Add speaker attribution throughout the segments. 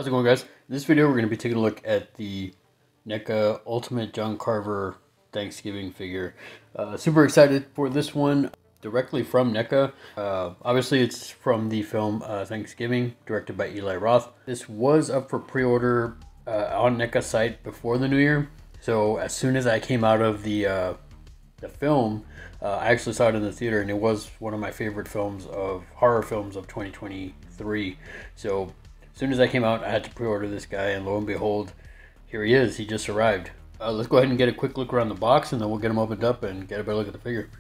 Speaker 1: How's it going, guys? In this video, we're going to be taking a look at the NECA Ultimate John Carver Thanksgiving figure. Super excited for this one, directly from NECA. Obviously, it's from the film Thanksgiving, directed by Eli Roth. This was up for pre-order on NECA site before the new year. So as soon as I came out of the film, I actually saw it in the theater, and it was one of my favorite horror films of 2023. So as soon as I came out, I had to pre-order this guy, and lo and behold, here he is. He just arrived. Let's go ahead and get a quick look around the box, and then we'll get him opened up and get a better look at the figure.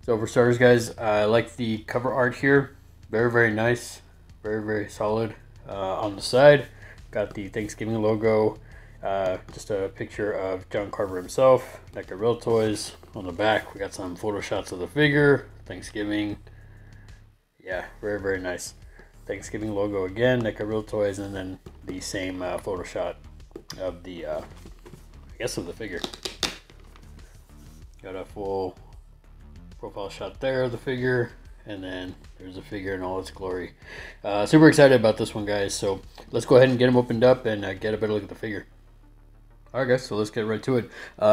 Speaker 1: So for starters, guys, I like the cover art here. Very, very nice. Very, very solid. On the side, got the Thanksgiving logo. Just a picture of John Carver himself. NECA Real Toys. On the back, we got some photo shots of the figure. Thanksgiving. Yeah, very, very nice. Thanksgiving logo again, NECA Real Toys, and then the same photo shot of the, I guess, of the figure. Got a full profile shot there of the figure, and then there's the figure in all its glory. Super excited about this one, guys. So let's go ahead and get them opened up and get a better look at the figure. Alright, guys, so let's get right to it.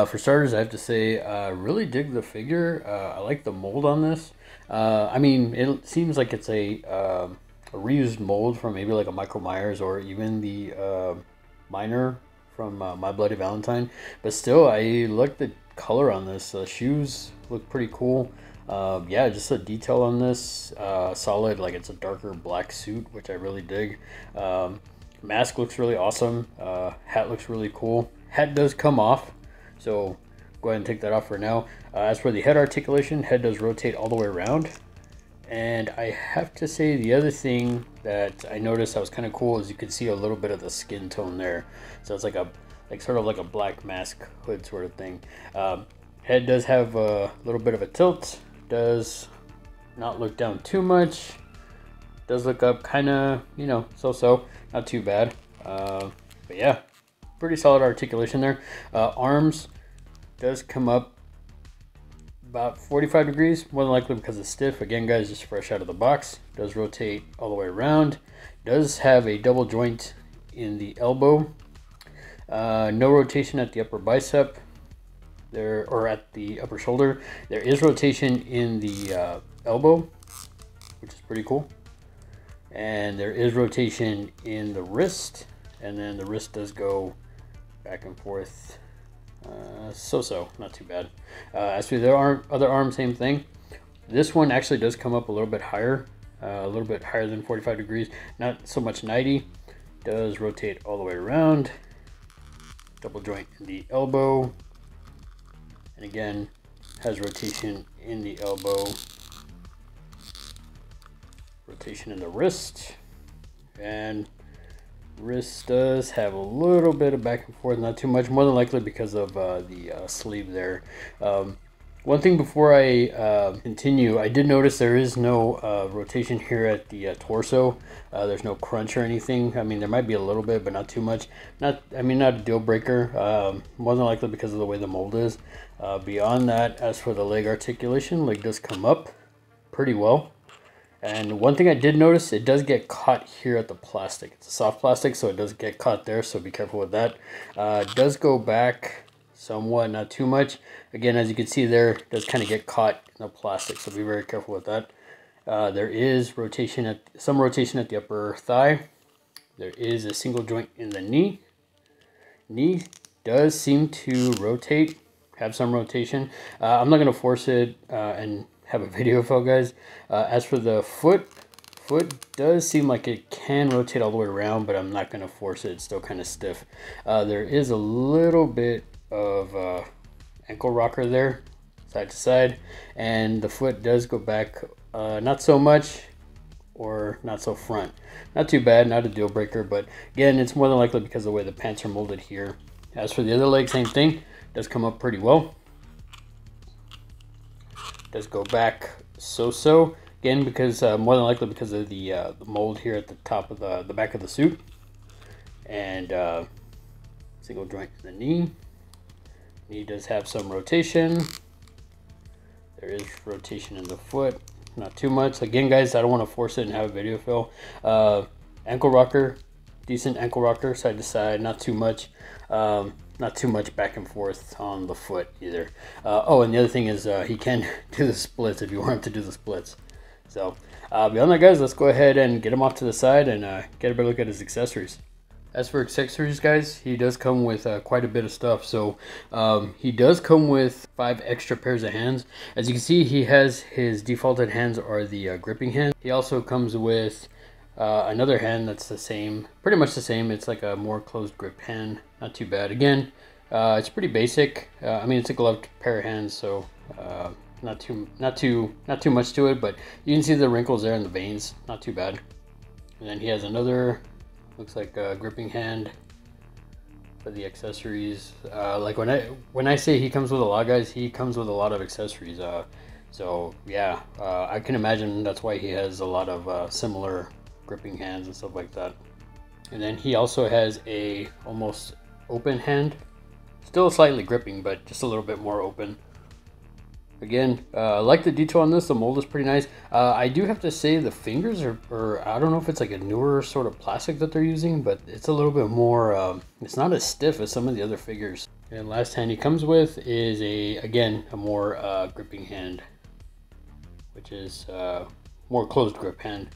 Speaker 1: For starters, I have to say, I really dig the figure. I like the mold on this. I mean, it seems like it's a reused mold from maybe like a Michael Myers or even the Miner from My Bloody Valentine. But still, I like the color on this. Shoes look pretty cool. Yeah, just the detail on this, solid. Like, it's a darker black suit, which I really dig. Mask looks really awesome. Hat looks really cool. Hat does come off, so go ahead and take that off for now. As for the head articulation, head does rotate all the way around. And I have to say, the other thing that I noticed that was kind of cool is you could see a little bit of the skin tone there. So it's like sort of like a black mask hood sort of thing. Head does have a little bit of a tilt. Does not look down too much. Does look up kind of, you know, so-so. Not too bad. But yeah, pretty solid articulation there. Arms does come up about 45 degrees, more than likely because it's stiff. Again, guys, just fresh out of the box. Does rotate all the way around. Does have a double joint in the elbow. No rotation at the upper bicep there, or at the upper shoulder. There is rotation in the elbow, which is pretty cool. And there is rotation in the wrist, and then the wrist does go back and forth. So-so, not too bad. As for the other arm, same thing. This one actually does come up a little bit higher than 45 degrees. Not so much 90. Does rotate all the way around. Double joint in the elbow. And again, has rotation in the elbow. Rotation in the wrist. And wrist does have a little bit of back and forth, not too much, more than likely because of the sleeve there. One thing before I continue, I did notice there is no rotation here at the torso. There's no crunch or anything. I mean, there might be a little bit, but not too much. Not a deal breaker. More than likely because of the way the mold is. Beyond that, as for the leg articulation, leg does come up pretty well. And one thing I did notice, it does get caught here at the plastic. It's a soft plastic, so it does get caught there, so be careful with that. It does go back somewhat, not too much. Again, as you can see there, it does kind of get caught in the plastic, so be very careful with that. There is some rotation at the upper thigh. There is a single joint in the knee. Knee does seem to rotate, have some rotation. I'm not going to force it and have a video for you guys. As for the foot does seem like it can rotate all the way around, but I'm not going to force it. It's still kind of stiff. There is a little bit of ankle rocker there, side to side, and the foot does go back, not so much or not so front. Not too bad, not a deal breaker, but again, it's more than likely because of the way the pants are molded here. As for the other leg, same thing, does come up pretty well. Does go back so-so, again, because more than likely because of the mold here at the top of the back of the suit. And single joint in the knee. Knee does have some rotation. There is rotation in the foot, not too much. Again, guys, I don't want to force it and have a video fill. Ankle rocker decent ankle rocker, side to side, not too much. Not too much back and forth on the foot either. Oh, and the other thing is he can do the splits if you want him to do the splits. So beyond that, guys, let's go ahead and get him off to the side and get a better look at his accessories. As for accessories, guys, he does come with quite a bit of stuff. So he does come with 5 extra pairs of hands. As you can see, he has his defaulted hands are the gripping hands. He also comes with another hand that's the same, pretty much the same. It's like a more closed grip hand. Not too bad. Again, it's pretty basic. I mean, it's a gloved pair of hands, so not too much to it. But you can see the wrinkles there in the veins. Not too bad. And then he has another, looks like a gripping hand for the accessories. Like when I say he comes with a lot, guys, he comes with a lot of accessories. So yeah, I can imagine that's why he has a lot of similar gripping hands and stuff like that. And then he also has a almost open hand, still slightly gripping, but just a little bit more open. Again, I like the detail on this. The mold is pretty nice. I do have to say the fingers are I don't know if it's like a newer sort of plastic that they're using, but it's a little bit more, it's not as stiff as some of the other figures. And last hand he comes with is again a more gripping hand, which is more closed grip hand.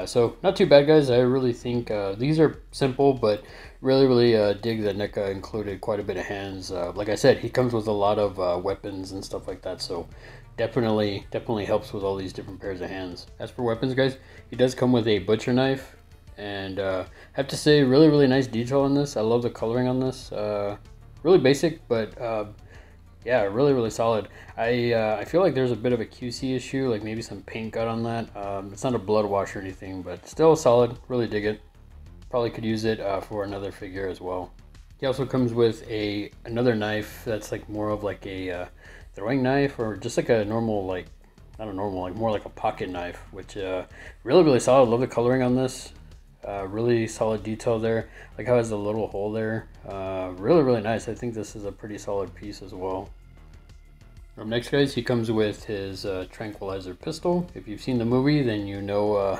Speaker 1: So not too bad, guys. I really think these are simple, but really dig that NECA included quite a bit of hands. Like I said, he comes with a lot of weapons and stuff like that, so definitely helps with all these different pairs of hands. As for weapons, guys, he does come with a butcher knife, and I have to say really nice detail on this. I love the coloring on this. Really basic, but yeah, really solid. I feel like there's a bit of a QC issue, like maybe some paint got on that. It's not a blood wash or anything, but still solid. Really dig it. Probably could use it for another figure as well. He also comes with another knife that's like more of like a throwing knife, or just like a normal, like not a normal, like more like a pocket knife, which really solid. Love the coloring on this. Really solid detail there. Like how it has a little hole there. Really nice. I think this is a pretty solid piece as well. Up next, guys, he comes with his tranquilizer pistol. If you've seen the movie, then you know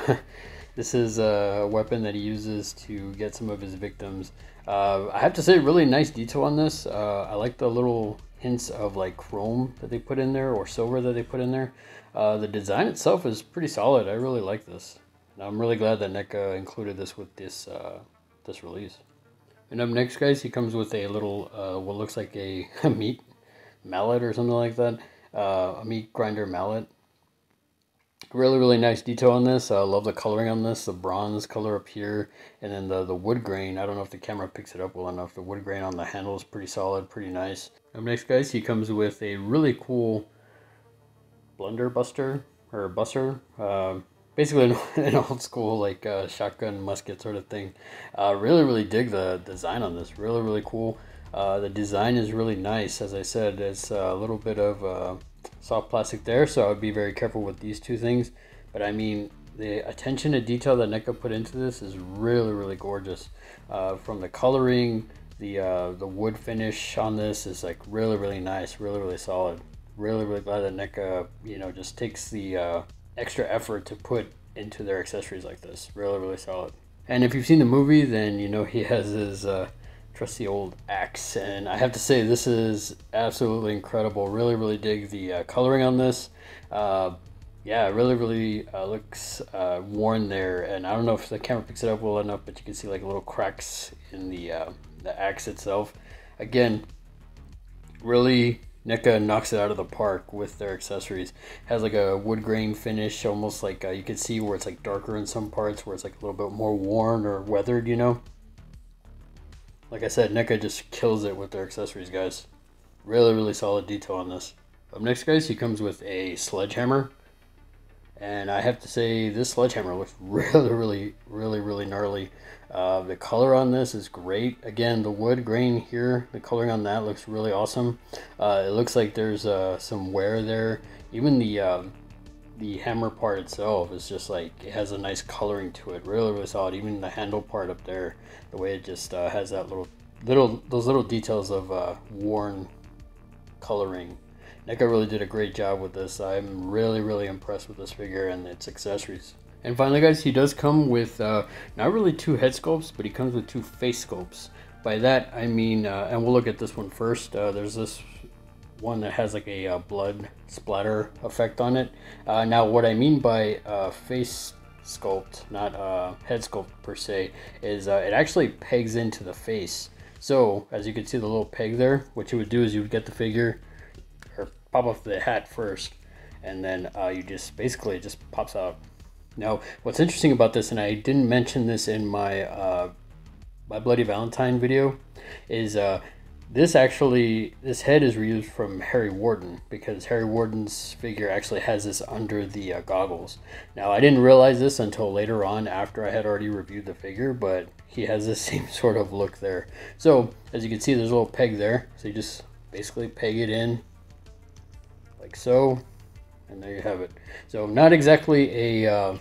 Speaker 1: this is a weapon that he uses to get some of his victims. I have to say, really nice detail on this. I like the little hints of like chrome that they put in there, or silver that they put in there. The design itself is pretty solid. I really like this. And I'm really glad that NECA included this with this this release. And up next, guys, he comes with a little what looks like a meat mallet or something like that, a meat grinder mallet. Really nice detail on this. I love the coloring on this, the bronze color up here, and then the wood grain. I don't know if the camera picks it up well enough. The wood grain on the handle is pretty solid, pretty nice. Up next, guys, he comes with a really cool blunder buster, or busser. Basically an old school like shotgun musket sort of thing. Really dig the design on this. Really cool. The design is really nice. As I said, it's a little bit of soft plastic there, so I would be very careful with these two things. But I mean, the attention to detail that NECA put into this is really gorgeous. From the coloring, the wood finish on this is like really nice, really solid. Really glad that NECA, you know, just takes the extra effort to put into their accessories like this. Really solid. And if you've seen the movie, then you know he has his trusty old axe, and I have to say this is absolutely incredible. Really dig the coloring on this. Yeah, really looks worn there, and I don't know if the camera picks it up well enough, but you can see like little cracks in the axe itself. Again, really NECA knocks it out of the park with their accessories. Has like a wood grain finish, almost like you can see where it's like darker in some parts, where it's like a little bit more worn or weathered, you know. Like I said, NECA just kills it with their accessories, guys. Really solid detail on this. Up next, guys, he comes with a sledgehammer. And I have to say, this sledgehammer looks really gnarly. The color on this is great. Again, the wood grain here, the coloring on that looks really awesome. It looks like there's some wear there. Even the hammer part itself is just like, it has a nice coloring to it. Really solid. Even the handle part up there, the way it just has that those little details of worn coloring. NECA really did a great job with this. I'm really impressed with this figure and its accessories. And finally, guys, he does come with not really two head sculpts, but he comes with two face sculpts. By that, I mean, and we'll look at this one first. There's this one that has like a blood splatter effect on it. Now, what I mean by face sculpt, not head sculpt per se, is it actually pegs into the face. So, as you can see the little peg there, what you would do is you would get the figure, or pop off the hat first, and then you just, basically it just pops out. Now, what's interesting about this, and I didn't mention this in my my Bloody Valentine video, is this head is reused from Harry Warden, because Harry Warden's figure actually has this under the goggles. Now, I didn't realize this until later on after I had already reviewed the figure, but he has the same sort of look there. So, as you can see, there's a little peg there. So you just basically peg it in like so. And there you have it. So not exactly a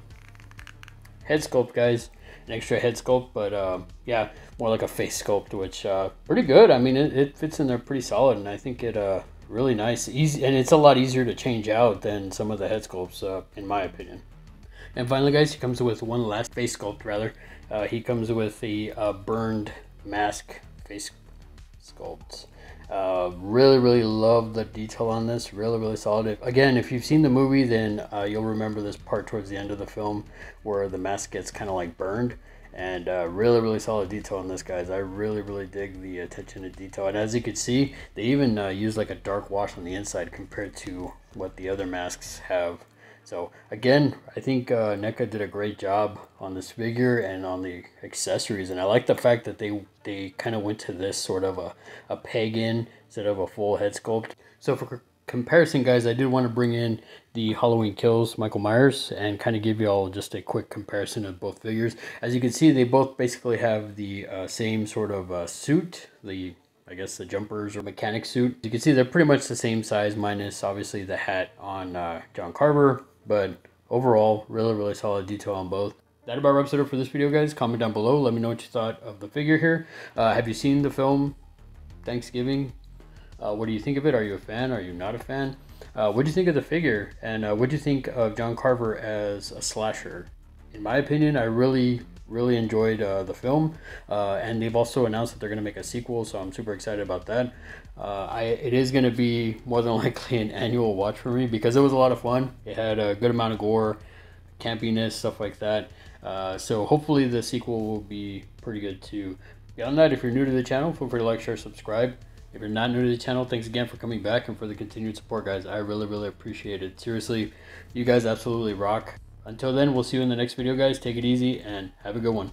Speaker 1: head sculpt, guys, an extra head sculpt, but yeah, more like a face sculpt, which pretty good. I mean, it fits in there pretty solid, and I think it really nice, easy, and it's a lot easier to change out than some of the head sculpts, in my opinion. And finally, guys, he comes with one last face sculpt, rather. He comes with the burned mask face sculpt. Really love the detail on this. Really solid. Again, if you've seen the movie, then you'll remember this part towards the end of the film where the mask gets kind of like burned. And really solid detail on this, guys. I really dig the attention to detail. And as you can see, they even use like a dark wash on the inside compared to what the other masks have. So again, I think NECA did a great job on this figure and on the accessories, and I like the fact that they kind of went to this sort of a peg in instead of a full head sculpt. So for comparison, guys, I did want to bring in the Halloween Kills Michael Myers and kind of give you all just a quick comparison of both figures. As you can see, they both basically have the same sort of suit, I guess the jumpers or mechanic suit. You can see they're pretty much the same size, minus obviously the hat on John Carver. But overall, really solid detail on both. That about wraps it up for this video, guys. Comment down below. Let me know what you thought of the figure here. Have you seen the film Thanksgiving? What do you think of it? Are you a fan? Are you not a fan? What do you think of the figure? And what do you think of John Carver as a slasher? In my opinion, I really enjoyed the film, and they've also announced that they're going to make a sequel, so I'm super excited about that. It is going to be more than likely an annual watch for me because it was a lot of fun. It had a good amount of gore, campiness, stuff like that. So hopefully the sequel will be pretty good too. Beyond that, if you're new to the channel, feel free to like, share, subscribe. If you're not new to the channel, thanks again for coming back and for the continued support, guys. I really appreciate it. Seriously, you guys absolutely rock. Until then, we'll see you in the next video, guys. Take it easy and have a good one.